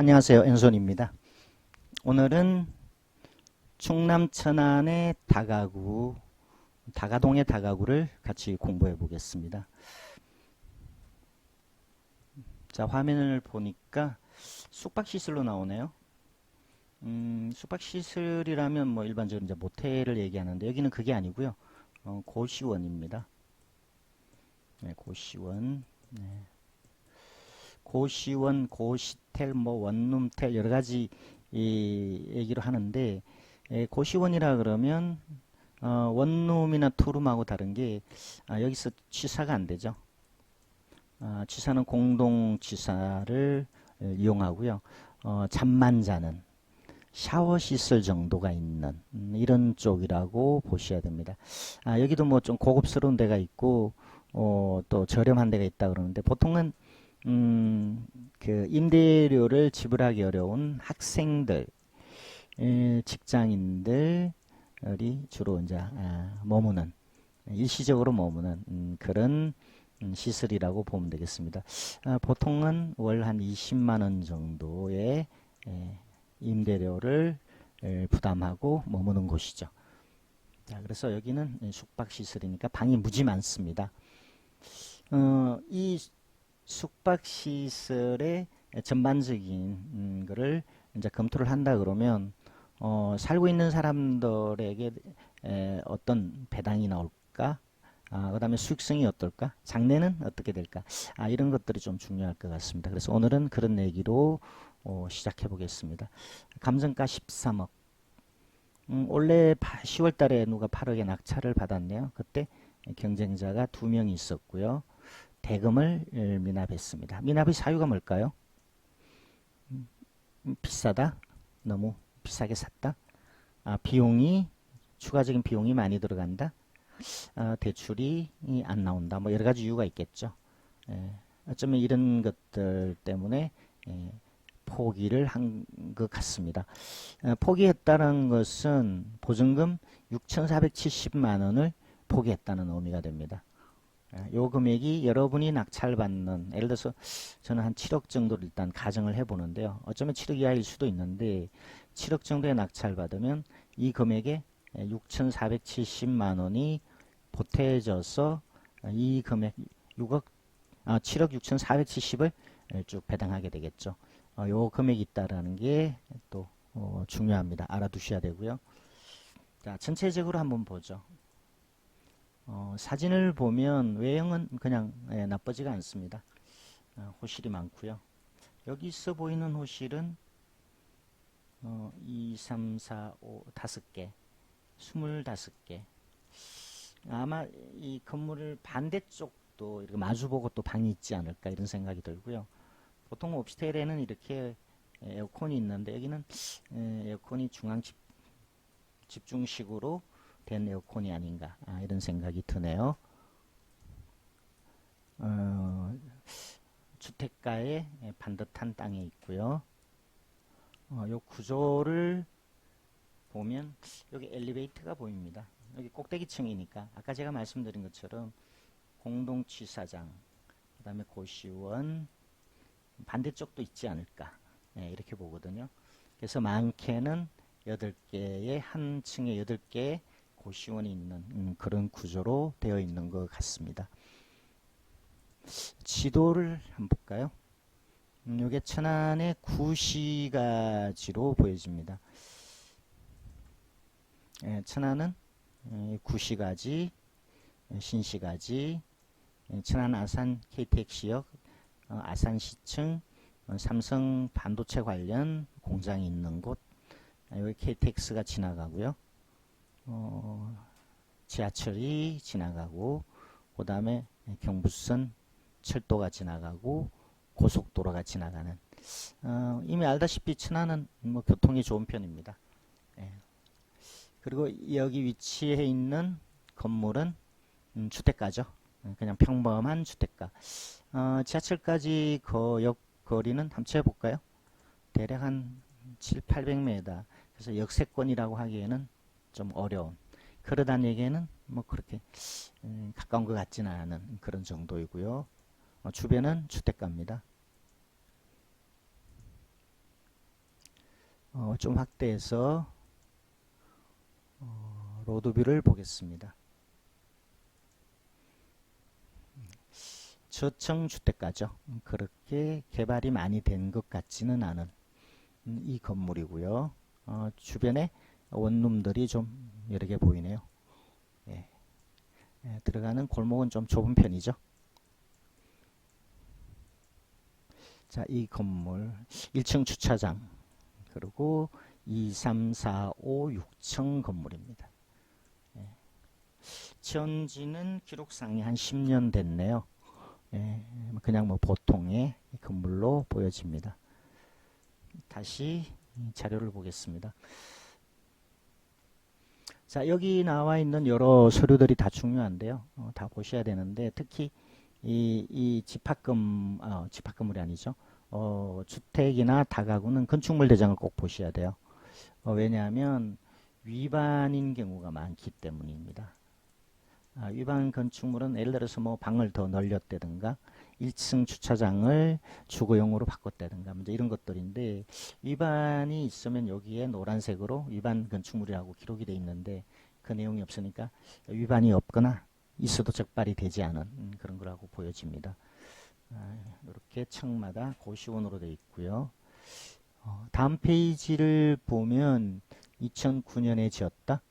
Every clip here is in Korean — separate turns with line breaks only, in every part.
안녕하세요. 앤손입니다. 오늘은 충남 천안의 다가구, 다가동의 다가구를 같이 공부해 보겠습니다. 자, 화면을 보니까 숙박시설로 나오네요. 숙박시설이라면 뭐 일반적으로 이제 모텔을 얘기하는데 여기는 그게 아니고요. 고시원입니다. 네, 고시원. 네. 고시원, 고시텔, 뭐 원룸텔 여러 가지 이 얘기를 하는데 고시원이라 그러면 원룸이나 투룸하고 다른 게 여기서 취사가 안 되죠. 취사는 공동 취사를 이용하고요. 잠만 자는 샤워 시설 정도가 있는 이런 쪽이라고 보셔야 됩니다. 여기도 뭐 좀 고급스러운 데가 있고 또 저렴한 데가 있다 그러는데 보통은 그 임대료를 지불하기 어려운 학생들, 직장인들이 주로 이제 머무는 일시적으로 머무는 그런 시설이라고 보면 되겠습니다. 보통은 월 한 20만 원 정도의 임대료를 부담하고 머무는 곳이죠. 자, 그래서 여기는 숙박시설이니까 방이 무지 많습니다. 이 숙박시설의 전반적인 거를 이제 검토를 한다 그러면 살고 있는 사람들에게 어떤 배당이 나올까? 그다음에 수익성이 어떨까? 장래는 어떻게 될까? 이런 것들이 좀 중요할 것 같습니다. 그래서 오늘은 그런 얘기로 시작해 보겠습니다. 감정가 13억. 올해 10월 달에 누가 8억에 낙찰을 받았네요. 그때 경쟁자가 2명이 있었고요. 대금을 미납했습니다. 미납의 사유가 뭘까요? 비싸다? 너무 비싸게 샀다? 비용이 추가적인 비용이 많이 들어간다? 대출이 안 나온다? 뭐 여러 가지 이유가 있겠죠. 어쩌면 이런 것들 때문에 포기를 한 것 같습니다. 포기했다는 것은 보증금 6,470만 원을 포기했다는 의미가 됩니다. 요 금액이 여러분이 낙찰받는, 예를 들어서 저는 한 7억 정도를 일단 가정을 해보는데요. 어쩌면 7억 이하일 수도 있는데 7억 정도의 낙찰받으면 이 금액에 6,470만 원이 보태져서 이 금액 7억 6,470을 쭉 배당하게 되겠죠. 요 금액이 있다라는 게 또 중요합니다. 알아두셔야 되고요. 자, 전체적으로 한번 보죠. 사진을 보면 외형은 그냥 나쁘지가 않습니다. 호실이 많고요. 여기 있어 보이는 호실은 2, 3, 4, 5, 5개, 25개. 아마 이 건물 반대쪽도 이렇게 마주보고 또 방이 있지 않을까 이런 생각이 들고요. 보통 오피스텔에는 이렇게 에어컨이 있는데 여기는 에어컨이 중앙 집중식으로 된 에어컨이 아닌가 이런 생각이 드네요. 주택가의 반듯한 땅에 있고요. 요 구조를 보면 여기 엘리베이터가 보입니다. 여기 꼭대기층이니까 아까 제가 말씀드린 것처럼 공동취사장, 그 다음에 고시원, 반대쪽도 있지 않을까 이렇게 보거든요. 그래서 많게는 8개의 한 층에 8개의 고시원이 있는 그런 구조로 되어 있는 것 같습니다. 지도를 한번 볼까요? 이게 천안의 구시가지로 보여집니다. 천안은 구시가지, 신시가지, 천안 아산 KTX역, 아산시청, 삼성 반도체 관련 공장이 있는 곳, 여기 KTX가 지나가고요. 지하철이 지나가고, 그 다음에 경부선 철도가 지나가고, 고속도로가 지나가는. 이미 알다시피 천안은 뭐 교통이 좋은 편입니다. 그리고 여기 위치해 있는 건물은 주택가죠. 그냥 평범한 주택가. 지하철까지 역 거리는 한번 재볼까요? 대략 한 7, 800m. 그래서 역세권이라고 하기에는 좀 어려운. 그러다니기에는 뭐 그렇게 가까운 것 같지는 않은 그런 정도이고요. 주변은 주택가입니다. 좀 확대해서 로드뷰를 보겠습니다. 저층 주택가죠. 그렇게 개발이 많이 된 것 같지는 않은 이 건물이고요. 주변에 원룸들이 좀 여러 개 보이네요. 예. 들어가는 골목은 좀 좁은 편이죠. 자, 이 건물 1층 주차장 그리고 2, 3, 4, 5, 6층 건물입니다. 예. 지은 기록상이 한 10년 됐네요. 예, 그냥 뭐 보통의 건물로 보여집니다. 다시 자료를 보겠습니다. 자, 여기 나와 있는 여러 서류들이 다 중요한데요. 다 보셔야 되는데 특히 이 집합건물이 아니죠. 주택이나 다가구는 건축물 대장을 꼭 보셔야 돼요. 왜냐하면 위반인 경우가 많기 때문입니다. 위반 건축물은 예를 들어서 뭐 방을 더 늘렸다든가 1층 주차장을 주거용으로 바꿨다든가 이제 이런 것들인데 위반이 있으면 여기에 노란색으로 위반 건축물이라고 기록이 되어 있는데 그 내용이 없으니까 위반이 없거나 있어도 적발이 되지 않은 그런 거라고 보여집니다. 이렇게 층마다 고시원으로 되어 있고요. 다음 페이지를 보면 2009년에 지었다.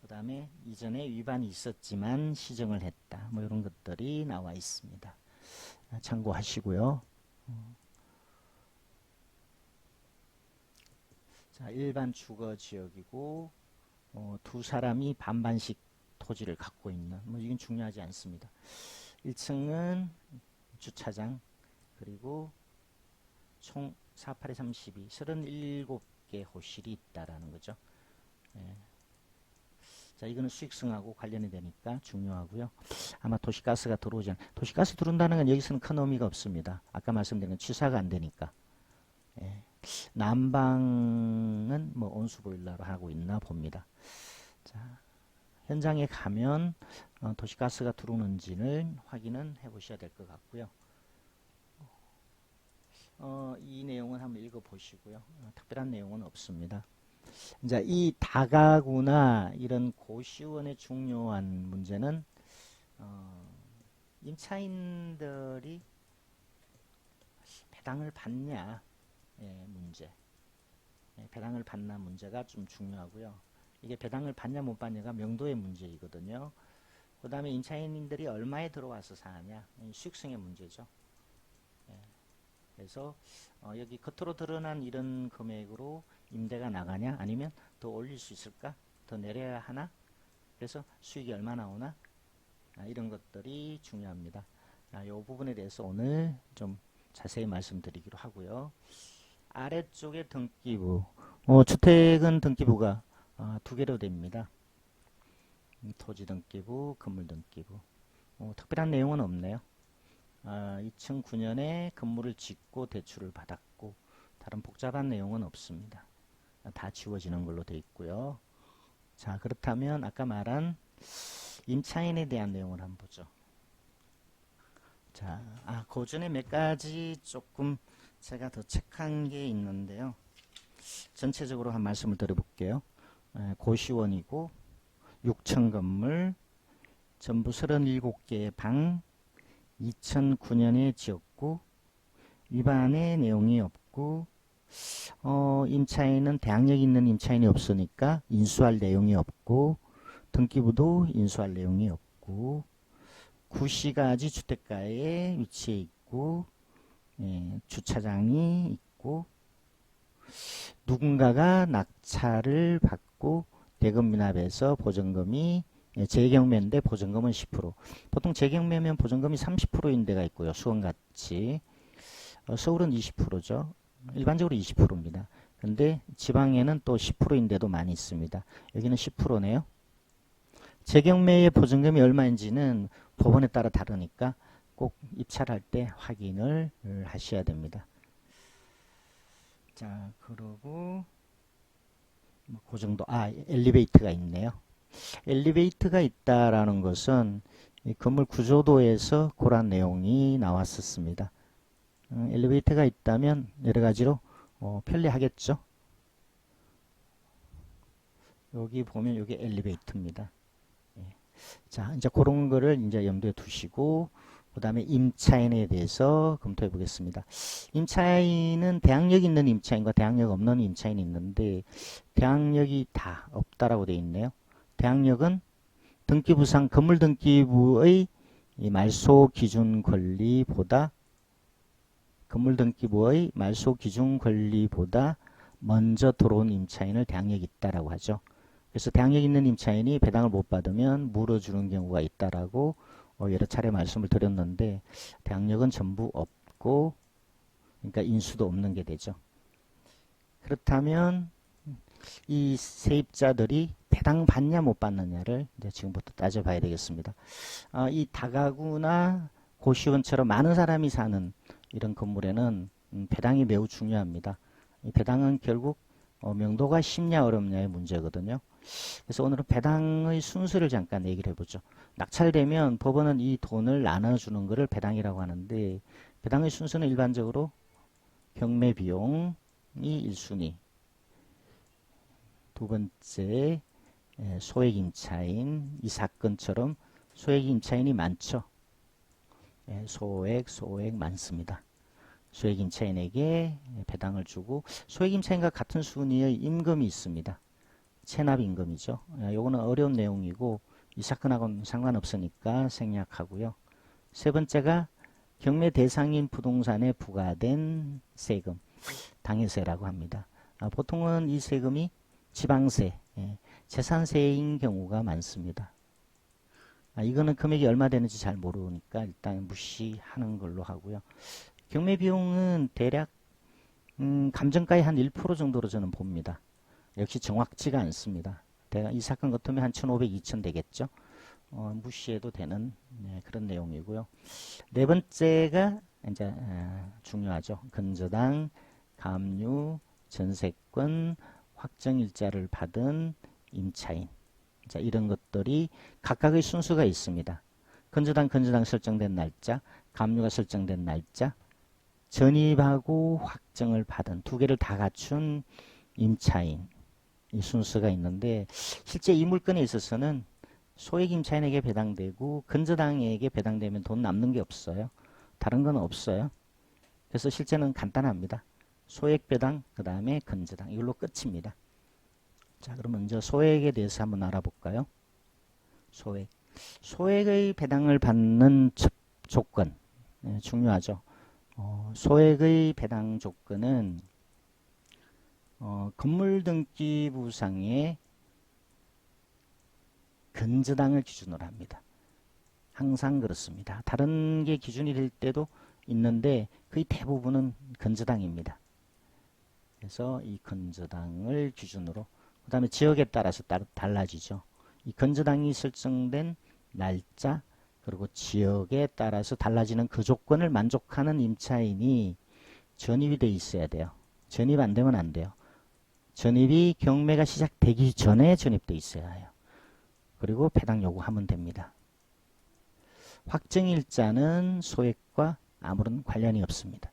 그 다음에 이전에 위반이 있었지만 시정을 했다. 뭐 이런 것들이 나와 있습니다. 참고하시고요. 자, 일반 주거 지역이고 두 사람이 반반씩 토지를 갖고 있는 뭐 이건 중요하지 않습니다. 1층은 주차장 그리고 총 48에 32, 37개 호실이 있다라는 거죠. 예. 자, 이거는 수익성하고 관련이 되니까 중요하고요. 아마 도시가스가 들어오지 도시가스 들어온다는 건 여기서는 큰 의미가 없습니다. 아까 말씀드린 건 취사가 안 되니까. 예. 난방은 뭐 온수보일러로 하고 있나 봅니다. 자, 현장에 가면 도시가스가 들어오는지를 확인은 해보셔야 될 것 같고요. 이 내용은 한번 읽어보시고요. 특별한 내용은 없습니다. 이제 이 다가구나 이런 고시원의 중요한 문제는 임차인들이 배당을 받냐 문제. 배당을 받나 문제가 좀 중요하고요. 이게 배당을 받냐 못 받냐가 명도의 문제이거든요. 그 다음에 임차인들이 얼마에 들어와서 사냐 수익성의 문제죠. 그래서 여기 겉으로 드러난 이런 금액으로 임대가 나가냐 아니면 더 올릴 수 있을까 더 내려야 하나 그래서 수익이 얼마 나오나 이런 것들이 중요합니다. 이 부분에 대해서 오늘 좀 자세히 말씀드리기로 하고요. 아래쪽에 등기부 주택은 등기부가 두 개로 됩니다. 토지 등기부 건물 등기부 특별한 내용은 없네요. 2009년에 건물을 짓고 대출을 받았고 다른 복잡한 내용은 없습니다. 다 지워지는 걸로 되어 있고요. 자, 그렇다면 아까 말한 임차인에 대한 내용을 한번 보죠. 자, 그 전에 몇 가지 조금 제가 더 체크한 게 있는데요. 전체적으로 한 말씀을 드려볼게요. 고시원이고 6층 건물 전부 37개의 방 2009년에 지었고 위반의 내용이 없고 임차인은 대항력 있는 임차인이 없으니까 인수할 내용이 없고 등기부도 인수할 내용이 없고 구시가지 주택가에 위치해 있고 주차장이 있고 누군가가 낙찰을 받고 대금 미납해서 보증금이 재경매인데 보증금은 10%. 보통 재경매면 보증금이 30%인 데가 있고요. 수원같이. 서울은 20%죠. 일반적으로 20%입니다. 근데 지방에는 또 10%인 데도 많이 있습니다. 여기는 10%네요. 재경매의 보증금이 얼마인지는 법원에 따라 다르니까 꼭 입찰할 때 확인을 하셔야 됩니다. 자, 그리고 그 정도. 엘리베이터가 있네요. 엘리베이터가 있다라는 것은 이 건물 구조도에서 그런 내용이 나왔었습니다. 엘리베이터가 있다면 여러 가지로 편리하겠죠. 여기 보면 여기 엘리베이터입니다. 예. 자, 이제 그런 거를 이제 염두에 두시고, 그 다음에 임차인에 대해서 검토해 보겠습니다. 임차인은 대항력 있는 임차인과 대항력 없는 임차인이 있는데, 대항력이 다 없다라고 되어 있네요. 대항력은 등기부상 건물등기부의 이 말소 기준 권리보다 건물등기부의 말소 기준 권리보다 먼저 들어온 임차인을 대항력이 있다라고 하죠. 그래서 대항력 있는 임차인이 배당을 못 받으면 물어주는 경우가 있다라고 여러 차례 말씀을 드렸는데, 대항력은 전부 없고, 그러니까 인수도 없는 게 되죠. 그렇다면 이 세입자들이 배당 받냐 못 받느냐를 이제 지금부터 따져봐야 되겠습니다. 이 다가구나 고시원처럼 많은 사람이 사는 이런 건물에는 배당이 매우 중요합니다. 이 배당은 결국 명도가 쉽냐 어렵냐의 문제거든요. 그래서 오늘은 배당의 순서를 잠깐 얘기를 해보죠. 낙찰되면 법원은 이 돈을 나눠주는 것을 배당이라고 하는데, 배당의 순서는 일반적으로 경매 비용이 1순위, 두 번째 소액 임차인, 이 사건처럼 소액 임차인이 많죠. 소액 많습니다. 소액 임차인에게 배당을 주고, 소액 임차인과 같은 순위의 임금이 있습니다. 체납 임금이죠. 요거는 어려운 내용이고 이 사건하고는 상관없으니까 생략하고요. 세 번째가 경매 대상인 부동산에 부과된 세금, 당해세라고 합니다. 보통은 이 세금이 지방세, 재산세인 경우가 많습니다. 이거는 금액이 얼마 되는지 잘 모르니까 일단 무시하는 걸로 하고요. 경매 비용은 대략 감정가의 한 1% 정도로 저는 봅니다. 역시 정확치가 않습니다. 이 사건 같으면 한 1,500, 2,000 되겠죠. 무시해도 되는 그런 내용이고요. 네 번째가 이제 중요하죠. 근저당, 감유, 전세권, 확정일자를 받은 임차인. 자, 이런 것들이 각각의 순수가 있습니다. 근저당 설정된 날짜, 감유가 설정된 날짜, 전입하고 확정을 받은 두 개를 다 갖춘 임차인, 이 순서가 있는데, 실제 이 물건에 있어서는 소액 임차인에게 배당되고 근저당에게 배당되면 돈 남는 게 없어요. 다른 건 없어요. 그래서 실제는 간단합니다. 소액 배당, 그 다음에 근저당, 이걸로 끝입니다. 자, 그럼 먼저 소액에 대해서 한번 알아볼까요? 소액의 배당을 받는 조건, 중요하죠. 소액의 배당 조건은 건물등기부상의 근저당을 기준으로 합니다. 항상 그렇습니다. 다른 게 기준이 될 때도 있는데 거의 대부분은 근저당입니다. 그래서 이 근저당을 기준으로, 그 다음에 지역에 따라서 달라지죠. 이 근저당이 설정된 날짜, 그리고 지역에 따라서 달라지는 그 조건을 만족하는 임차인이 전입이 돼 있어야 돼요. 전입 안 되면 안 돼요. 전입이 경매가 시작되기 전에 전입돼 있어야 해요. 그리고 배당 요구하면 됩니다. 확정일자는 소액과 아무런 관련이 없습니다.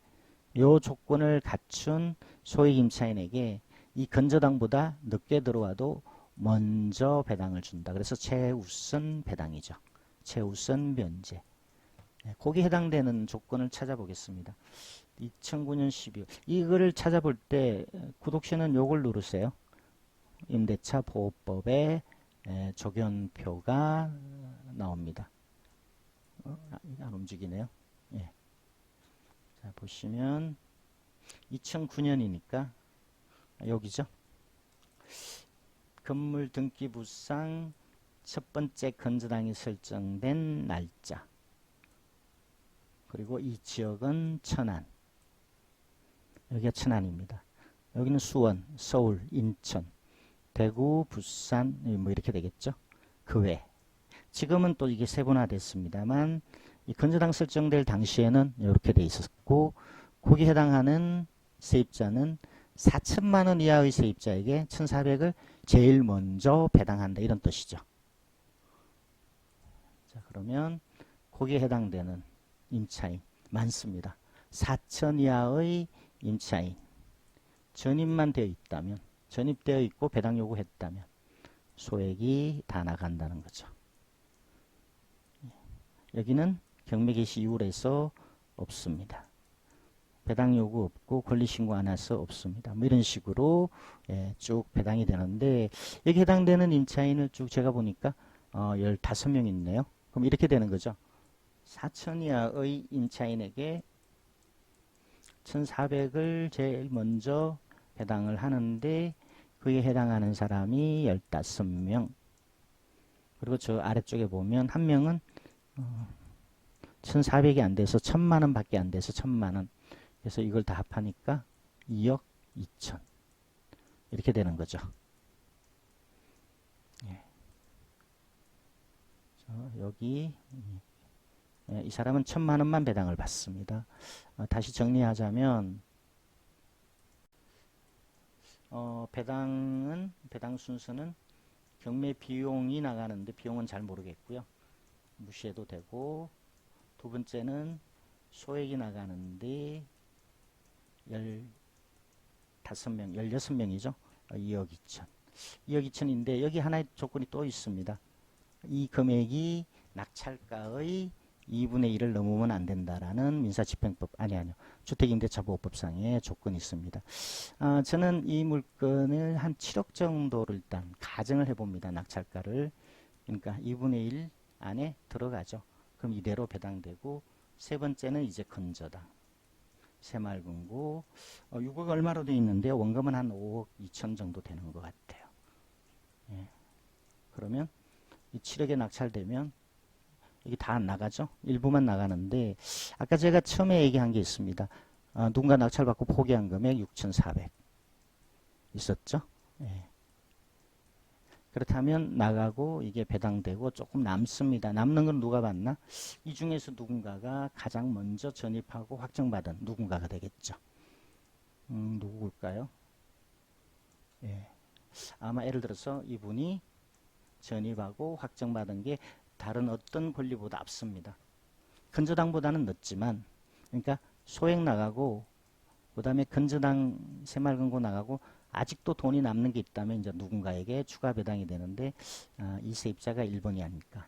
이 조건을 갖춘 소액 임차인에게 이 근저당보다 늦게 들어와도 먼저 배당을 준다. 그래서 최우선 배당이죠. 최우선 면제. 거기에 해당되는 조건을 찾아보겠습니다. 2009년 12월. 이거를 찾아볼 때 구독시는 요걸 누르세요. 임대차 보호법에 적용표가 나옵니다. 안 움직이네요. 예. 자, 보시면 2009년이니까 여기죠. 건물 등기부상 첫 번째 근저당이 설정된 날짜. 그리고 이 지역은 천안. 여기가 천안입니다. 여기는 수원, 서울, 인천, 대구, 부산, 뭐 이렇게 되겠죠. 그 외. 지금은 또 이게 세분화됐습니다만, 이 근저당 설정될 당시에는 이렇게 돼 있었고, 거기에 해당하는 세입자는 4천만 원 이하의 세입자에게 1,400을 제일 먼저 배당한다, 이런 뜻이죠. 자, 그러면 거기에 해당되는 임차인 많습니다. 4천 이하의 임차인, 전입만 되어 있다면, 전입되어 있고 배당 요구했다면 소액이 다 나간다는 거죠. 여기는 경매 개시 이후로 해서 없습니다. 배당 요구 없고 권리신고 안 해서 없습니다. 뭐 이런 식으로 쭉 배당이 되는데, 여기 해당되는 임차인을 쭉 제가 보니까 15명 있네요. 그럼 이렇게 되는 거죠. 4천 이하의 임차인에게 1,400을 제일 먼저 배당을 하는데, 그에 해당하는 사람이 15명. 그리고 저 아래쪽에 보면 한 명은 1,400이 안 돼서 1,000만 원 밖에 안 돼서 1,000만 원. 그래서 이걸 다 합하니까 2억 2천. 이렇게 되는 거죠. 예. 여기 이 사람은 1,000만 원만 배당을 받습니다. 다시 정리하자면 배당 순서는 경매 비용이 나가는데 비용은 잘 모르겠고요. 무시해도 되고, 두 번째는 소액이 나가는데 15명, 16명이죠. 2억 2천. 2억 2천인데 여기 하나의 조건이 또 있습니다. 이 금액이 낙찰가의 2분의 1을 넘으면 안 된다라는 민사집행법, 아니요. 주택임대차보호법상의 조건이 있습니다. 저는 이 물건을 한 7억 정도를 일단 가정을 해봅니다. 낙찰가를. 그러니까 2분의 1 안에 들어가죠. 그럼 이대로 배당되고, 세 번째는 이제 건저당. 새마을금고 6억 얼마로 되어 있는데 원금은 한 5억 2천 정도 되는 것 같아요. 예. 그러면 이 7억에 낙찰되면 이게 다 안 나가죠. 일부만 나가는데, 아까 제가 처음에 얘기한 게 있습니다. 누군가 낙찰받고 포기한 금액 6,400 있었죠. 예. 그렇다면 나가고 이게 배당되고 조금 남습니다. 남는 건 누가 받나? 이 중에서 누군가가 가장 먼저 전입하고 확정받은 누군가가 되겠죠. 누구일까요? 예. 아마 예를 들어서 이분이 전입하고 확정받은 게 다른 어떤 권리보다 앞섭니다. 건저당보다는 늦지만, 그러니까 소액 나가고 그 다음에 건저당 새마을금고 나가고 아직도 돈이 남는 게 있다면 이제 누군가에게 추가 배당이 되는데, 이 세입자가 1번이 아닐까.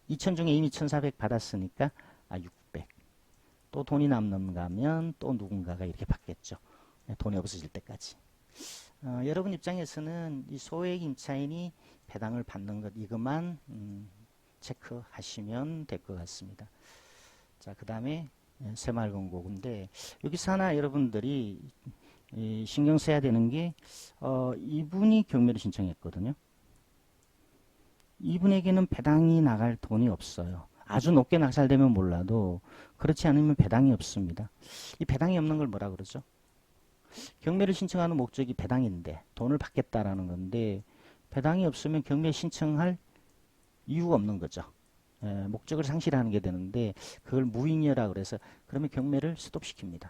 2천 중에 이미 1,400 받았으니까 600. 또 돈이 남는가 하면 또 누군가가 이렇게 받겠죠. 돈이 없어질 때까지. 여러분 입장에서는 이 소액 임차인이 배당을 받는 것, 이것만 체크하시면 될 것 같습니다. 자, 그 다음에 새마을금고인데, 여기서 하나 여러분들이 신경 써야 되는 게, 이분이 경매를 신청했거든요. 이분에게는 배당이 나갈 돈이 없어요. 아주 높게 낙찰되면 몰라도 그렇지 않으면 배당이 없습니다. 이 배당이 없는 걸 뭐라 그러죠? 경매를 신청하는 목적이 배당인데 돈을 받겠다라는 건데, 배당이 없으면 경매 신청할 이유가 없는 거죠. 목적을 상실하는 게 되는데, 그걸 무잉여라 그래서 그러면 경매를 스톱시킵니다.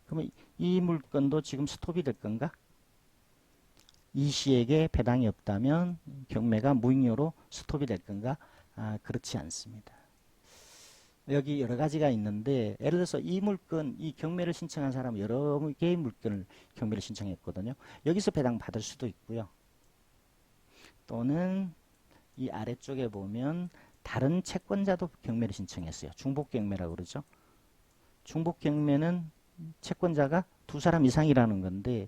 그러면 이 물건도 지금 스톱이 될 건가? 이 시에게 배당이 없다면 경매가 무잉여로 스톱이 될 건가? 그렇지 않습니다. 여기 여러 가지가 있는데, 예를 들어서 이 물건, 이 경매를 신청한 사람은 여러 개의 물건을 경매를 신청했거든요. 여기서 배당 받을 수도 있고요. 또는 이 아래쪽에 보면 다른 채권자도 경매를 신청했어요. 중복경매라고 그러죠. 중복경매는 채권자가 두 사람 이상이라는 건데,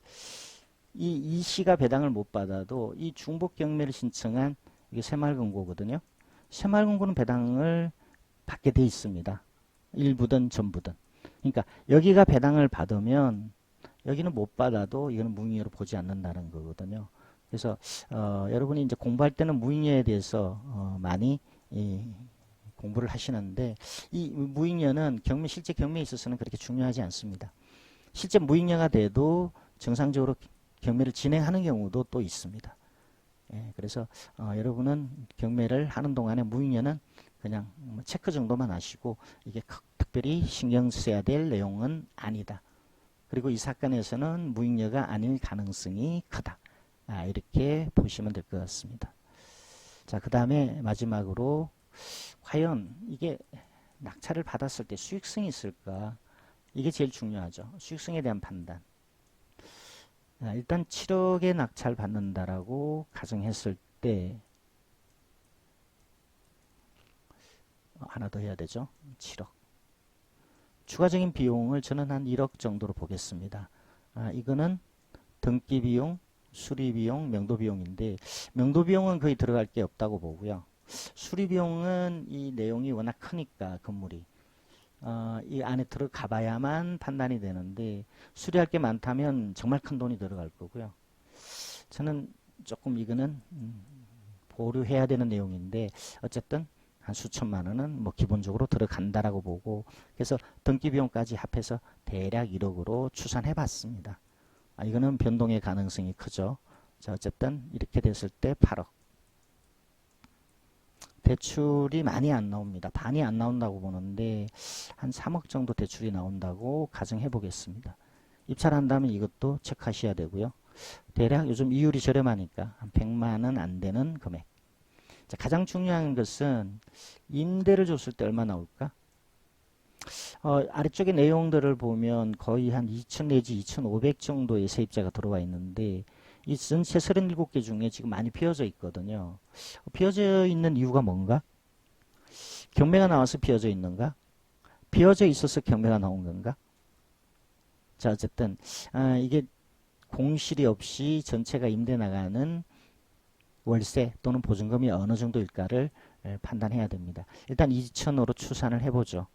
이 시가 배당을 못 받아도 이 중복경매를 신청한, 이게 새마을금고거든요. 새마을금고는 배당을 받게 돼 있습니다. 일부든 전부든. 그러니까 여기가 배당을 받으면 여기는 못 받아도 이거는 무잉여로 보지 않는다는 거거든요. 그래서 여러분이 이제 공부할 때는 무잉여에 대해서 많이 공부를 하시는데, 이 무잉여는 실제 경매에 있어서는 그렇게 중요하지 않습니다. 실제 무잉여가 돼도 정상적으로 경매를 진행하는 경우도 또 있습니다. 그래서 여러분은 경매를 하는 동안에 무잉여는 그냥 체크 정도만 하시고, 이게 특별히 신경 써야 될 내용은 아니다. 그리고 이 사건에서는 무잉여가 아닐 가능성이 크다. 이렇게 보시면 될 것 같습니다. 자, 그 다음에 마지막으로 과연 이게 낙찰을 받았을 때 수익성이 있을까? 이게 제일 중요하죠. 수익성에 대한 판단. 일단 7억에 낙찰 받는다라고 가정했을 때 하나 더 해야 되죠. 7억. 추가적인 비용을 저는 한 1억 정도로 보겠습니다. 이거는 등기 비용, 수리 비용, 명도 비용인데 명도 비용은 거의 들어갈 게 없다고 보고요. 수리 비용은 이 내용이 워낙 크니까 건물이 이 안에 들어가 봐야만 판단이 되는데 수리할 게 많다면 정말 큰 돈이 들어갈 거고요. 저는 조금 이거는 보류해야 되는 내용인데 어쨌든 한 수천만 원은 뭐 기본적으로 들어간다라고 보고 그래서 등기 비용까지 합해서 대략 1억으로 추산해 봤습니다. 이거는 변동의 가능성이 크죠. 자, 어쨌든 이렇게 됐을 때 8억. 대출이 많이 안 나옵니다. 반이 안 나온다고 보는데 한 3억 정도 대출이 나온다고 가정해 보겠습니다. 입찰한다면 이것도 체크하셔야 되고요. 대략 요즘 이율이 저렴하니까 한 100만 원 안 되는 금액. 자, 가장 중요한 것은 임대를 줬을 때 얼마 나올까? 아래쪽의 내용들을 보면 거의 한 2,000 내지 2,500 정도의 세입자가 들어와 있는데 이 전체 37개 중에 지금 많이 비어져 있거든요. 비어져 있는 이유가 뭔가? 경매가 나와서 비어져 있는가? 비어져 있어서 경매가 나온 건가? 자, 어쨌든 이게 공실이 없이 전체가 임대 나가는 월세 또는 보증금이 어느 정도일까를 판단해야 됩니다. 일단 2천으로 추산을 해보죠.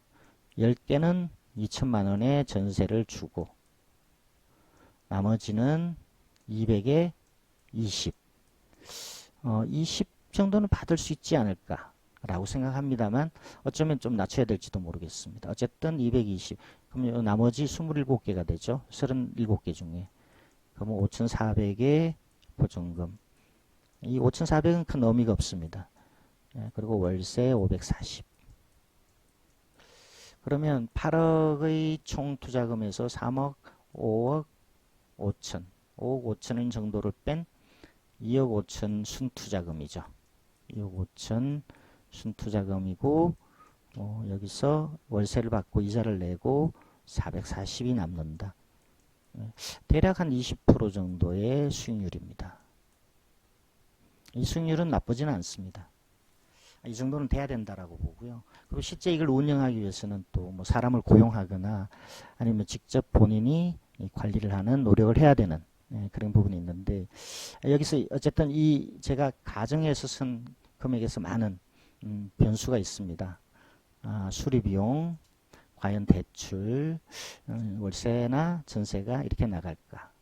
10개는 2천만 원의 전세를 주고 나머지는 200에 20. 20 정도는 받을 수 있지 않을까 라고 생각합니다만 어쩌면 좀 낮춰야 될지도 모르겠습니다. 어쨌든 220. 그럼 나머지 27개가 되죠. 37개 중에. 그러면 5,400의 보증금. 이 5,400은 큰 의미가 없습니다. 그리고 월세 540. 그러면 8억의 총 투자금에서 3억, 5억 5천, 5억 5천원 정도를 뺀 2억 5천 순투자금이죠. 2억 5천 순투자금이고 여기서 월세를 받고 이자를 내고 440이 남는다. 대략 한 20% 정도의 수익률입니다. 이 수익률은 나쁘지는 않습니다. 이 정도는 돼야 된다라고 보고요. 그리고 실제 이걸 운영하기 위해서는 또 뭐 사람을 고용하거나 아니면 직접 본인이 관리를 하는 노력을 해야 되는 그런 부분이 있는데 여기서 어쨌든 이 제가 가정에서 쓴 금액에서 많은 변수가 있습니다. 수리비용, 과연 대출, 월세나 전세가 이렇게 나갈까.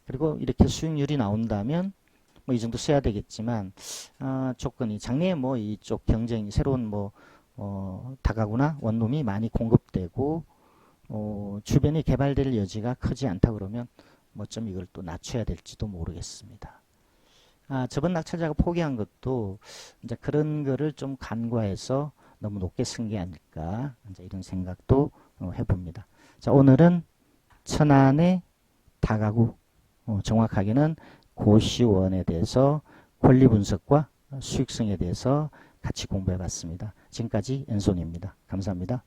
그리고 이렇게 수익률이 나온다면 뭐 이 정도 써야 되겠지만 조건이 작년에 뭐 이쪽 경쟁이 새로운 뭐 다가구나 원룸이 많이 공급되고 주변에 개발될 여지가 크지 않다 그러면 뭐 좀 이걸 또 낮춰야 될지도 모르겠습니다. 저번 낙찰자가 포기한 것도 이제 그런 거를 좀 간과해서 너무 높게 쓴 게 아닐까 이제 이런 생각도 해봅니다. 자, 오늘은 천안의 다가구 정확하게는 고시원에 대해서 권리 분석과 수익성에 대해서 같이 공부해 봤습니다. 지금까지 엔손입니다. 감사합니다.